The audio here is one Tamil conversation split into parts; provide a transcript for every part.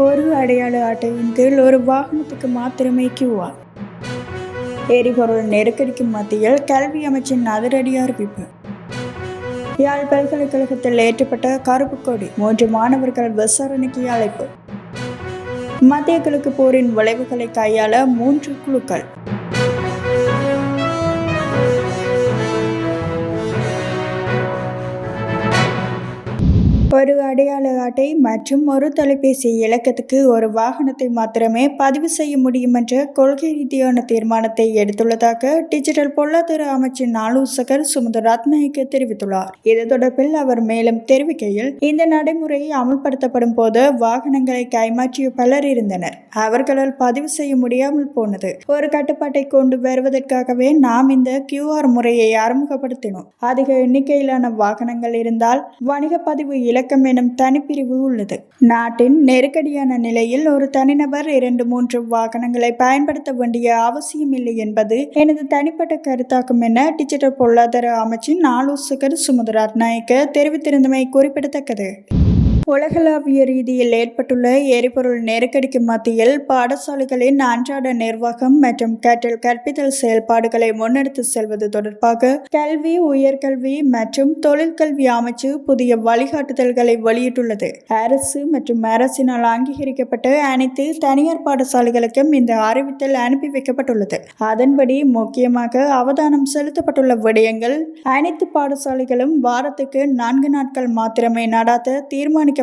ஒரு அடையாள அட்டையின் கீழ் ஒரு வாகனத்துக்கு மாத்திரமே கியூஆர். எரிபொருள் நெருக்கடிக்கு மத்தியில் கல்வி அமைச்சின் அதிரடி அறிவிப்பு. யாழ் பல்கலைக்கழகத்தில் ஏற்றப்பட்ட கருப்பு கொடி, 3 மாணவர்கள் விசாரணைக்கு அழைப்பு. மத்திய கிழக்கு போரின் விளைவுகளை கையாள 3 குழுக்கள். ஒரு அடையாள அட்டை மற்றும் ஒரு தொலைபேசி இலக்கத்துக்கு ஒரு வாகனத்தை மாத்திரமே பதிவு செய்ய முடியும் என்ற கொள்கை ரீதியான தீர்மானத்தை எடுத்துள்ளதாக டிஜிட்டல் பொருளாதார அமைச்சின் ஆலோசகர் சுமந்த ரத்நாயக்க தெரிவித்துள்ளார். இது தொடர்பில் அவர் மேலும் தெரிவிக்கையில், இந்த நடைமுறை அமல்படுத்தப்படும் போது வாகனங்களை கைமாற்றிய பலர் இருந்தனர். அவர்களால் பதிவு செய்ய முடியாமல் போனது. ஒரு கட்டுப்பாட்டை கொண்டு வருவதற்காகவே நாம் இந்த QR முறையை அறிமுகப்படுத்தினோம். அதிக எண்ணிக்கையிலான வாகனங்கள் இருந்தால் வணிக பதிவு இலக்கம் எனும் தனிப்பிரிவு உள்ளது. நாட்டின் நெருக்கடியான நிலையில் ஒரு தனிநபர் 2-3 வாகனங்களை பயன்படுத்த வேண்டிய அவசியமில்லை என்பது எனது தனிப்பட்ட கருத்தாகும் என டிஜிட்டல் பொருளாதார அமைச்சின் ஆலோசகர் சுமந்த ரத்நாயக்க தெரிவித்திருந்தமை குறிப்பிடத்தக்கது. உலகளாவிய ரீதியில் ஏற்பட்டுள்ள எரிபொருள் நெருக்கடிக்கு மத்தியில் பாடசாலைகளின் அன்றாட நிர்வாகம் மற்றும் கற்றல் கற்பித்தல் செயல்பாடுகளை முன்னெடுத்து செல்வது தொடர்பாக கல்வி, உயர்கல்வி மற்றும் தொழிற்கல்வி அமைச்சு புதிய வழிகாட்டுதல்களை வெளியிட்டுள்ளது. அரசு மற்றும் அரசினால் அங்கீகரிக்கப்பட்ட அனைத்து தனியார் பாடசாலைகளுக்கும் இந்த அறிவித்தல் அனுப்பி வைக்கப்பட்டுள்ளது. அதன்படி முக்கியமாக அவதானம் செலுத்தப்பட்டுள்ள விடயங்கள், அனைத்து பாடசாலைகளும் வாரத்துக்கு 4 நாட்கள் மாத்திரமே நடாத்த தீர்மானிக்கப்பட்டுள்ளதுடன்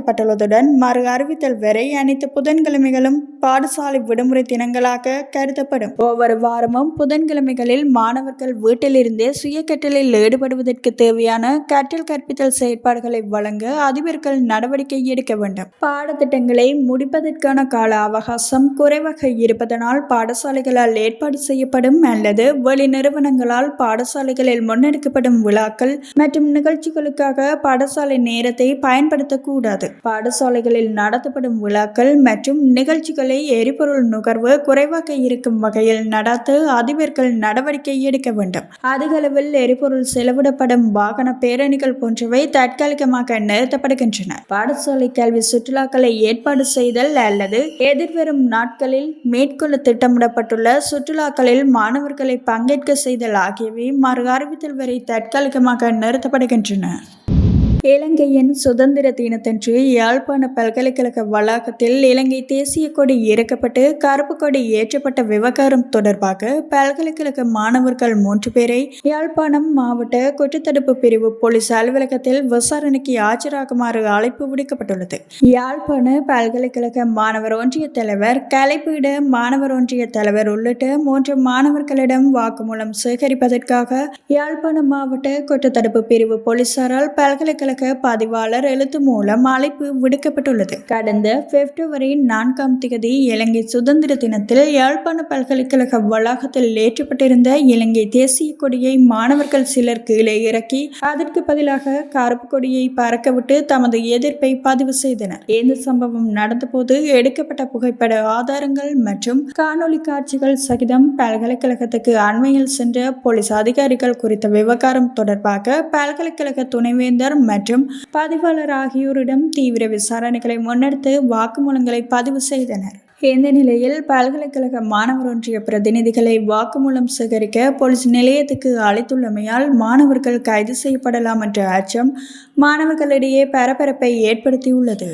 மறு அறிவித்தல் வரை அனைத்து புதன்கிழமைகளும் பாடசாலை விடுமுறை தினங்களாக கருதப்படும். ஒவ்வொரு வாரமும் புதன்கிழமைகளில் மாணவர்கள் வீட்டிலிருந்தே சுய கற்றலில் ஈடுபடுவதற்கு தேவையான கற்றல் கற்பித்தல் செயற்பாடுகளை வழங்க அதிபர்கள் நடவடிக்கை எடுக்க வேண்டும். பாடத்திட்டங்களை முடிப்பதற்கான கால அவகாசம் குறைவாக இருப்பதனால் பாடசாலைகளால் ஏற்பாடு செய்யப்படும் அல்லது வெளி நிறுவனங்களால் பாடசாலைகளில் முன்னெடுக்கப்படும் விழாக்கள் மற்றும் நிகழ்ச்சிகளுக்காக பாடசாலை நேரத்தை பயன்படுத்தக்கூடாது. பாடசாலைகளில் நடத்தப்படும் விழாக்கள் மற்றும் நிகழ்ச்சிகளை எரிபொருள் நுகர்வு குறைவாக இருக்கும் வகையில் நடத்த அதிபர்கள் நடவடிக்கை எடுக்க வேண்டும். அதிக அளவில் எரிபொருள் செலவிடப்படும் வாகன பேரணிகள் போன்றவை தற்காலிகமாக நிறுத்தப்படுகின்றன. பாடசாலை கல்வி சுற்றுலாக்களை ஏற்பாடு செய்தல் அல்லது எதிர்வரும் நாட்களில் மேற்கொள்ள திட்டமிடப்பட்டுள்ள சுற்றுலாக்களில் மாணவர்களை பங்கேற்க செய்தல் ஆகியவை மறு அறிவித்தல் வரை தற்காலிகமாக நிறுத்தப்படுகின்றன. இலங்கையின் சுதந்திர தினத்தன்று யாழ்ப்பாண பல்கலைக்கழக வளாகத்தில் இலங்கை தேசிய கொடி இறக்கப்பட்டு கருப்பு கொடி ஏற்றப்பட்ட விவகாரம் தொடர்பாக பல்கலைக்கழக மாணவர்கள் 3 பேரை யாழ்ப்பாணம் மாவட்ட குற்றத்தடுப்பு பிரிவு போலீஸ் அலுவலகத்தில் விசாரணைக்கு ஆஜராகுமாறு அழைப்பு விடுக்கப்பட்டுள்ளது. யாழ்ப்பாண பல்கலைக்கழக மாணவர் ஒன்றிய தலைவர், கலைப்பீட மாணவர் ஒன்றிய தலைவர் உள்ளிட்ட 3 மாணவர்களிடம் வாக்குமூலம் சேகரிப்பதற்காக யாழ்ப்பாணம் மாவட்ட குற்றத்தடுப்பு பிரிவு போலீசாரால் பல்கலைக்கழக பதிவாளர் எழுத்து மூலம் அழைப்பு விடுக்கப்பட்டுள்ளது. கடந்த பிப்ரவரி 4ஆம் தேதி இலங்கை சுதந்திர தினத்தில் யாழ்ப்பாண பல்கலைக்கழக வளாகத்தில் ஏற்றப்பட்டிருந்த இலங்கை தேசிய கொடியை மாணவர்கள் சிலர் கீழே இறக்கி அதற்கு பதிலாக கருப்பு கொடியை பறக்கவிட்டு தமது எதிர்ப்பை பதிவு செய்தனர். இந்த சம்பவம் நடந்தபோது எடுக்கப்பட்ட புகைப்பட ஆதாரங்கள் மற்றும் காணொலி காட்சிகள் சகிதம் பல்கலைக்கழகத்துக்கு அண்மையில் சென்ற போலீஸ் அதிகாரிகள் குறித்த விவகாரம் தொடர்பாக பல்கலைக்கழக துணைவேந்தர் மற்றும் பதிவாளர் ஆகியோரிடம் தீவிர விசாரணைகளை முன்னெடுத்து வாக்குமூலங்களை பதிவு செய்தனர். இந்த நிலையில் பல்கலைக்கழக மாணவர் ஒன்றிய பிரதிநிதிகளை வாக்குமூலம் சேகரிக்க போலீஸ் நிலையத்துக்கு அழைத்துள்ளமையால் மாணவர்கள் கைது செய்யப்படலாம் என்ற அச்சம் மாணவர்களிடையே பரபரப்பை ஏற்படுத்தியுள்ளது.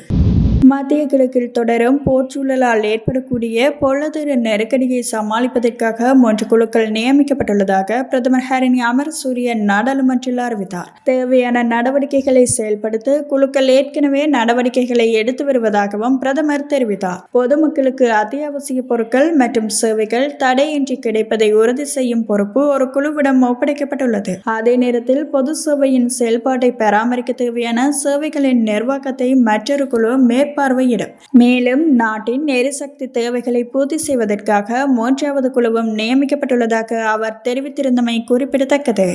மத்திய கிழக்கில் தொடரும் போர்ச்சூழலால் ஏற்படக்கூடிய பொருளாதார நெருக்கடியை சமாளிப்பதற்காக 3 குழுக்கள் நியமிக்கப்பட்டுள்ளதாக பிரதமர் ஹரணி அமரசூரிய நாடாளுமன்றில் அறிவித்தார். தேவையான நடவடிக்கைகளை செயல்படுத்த குழுக்கள் ஏற்கனவே நடவடிக்கைகளை எடுத்து வருவதாகவும் பிரதமர் தெரிவித்தார். பொதுமக்களுக்கு அத்தியாவசிய பொருட்கள் மற்றும் சேவைகள் தடையின்றி கிடைப்பதை உறுதி செய்யும் பொறுப்பு ஒரு குழுவிடம் ஒப்படைக்கப்பட்டுள்ளது. அதே நேரத்தில் பொது சேவையின் செயல்பாட்டை பராமரிக்க தேவையான சேவைகளின் நிர்வாகத்தை மற்றொரு குழு பார்வையிடும். மேலும் நாட்டின் எரிசக்தி தேவைகளை பூர்த்தி செய்வதற்காக 3வது குழுவும் நியமிக்கப்பட்டுள்ளதாக அவர் தெரிவித்திருந்தமை குறிப்பிடத்தக்கது.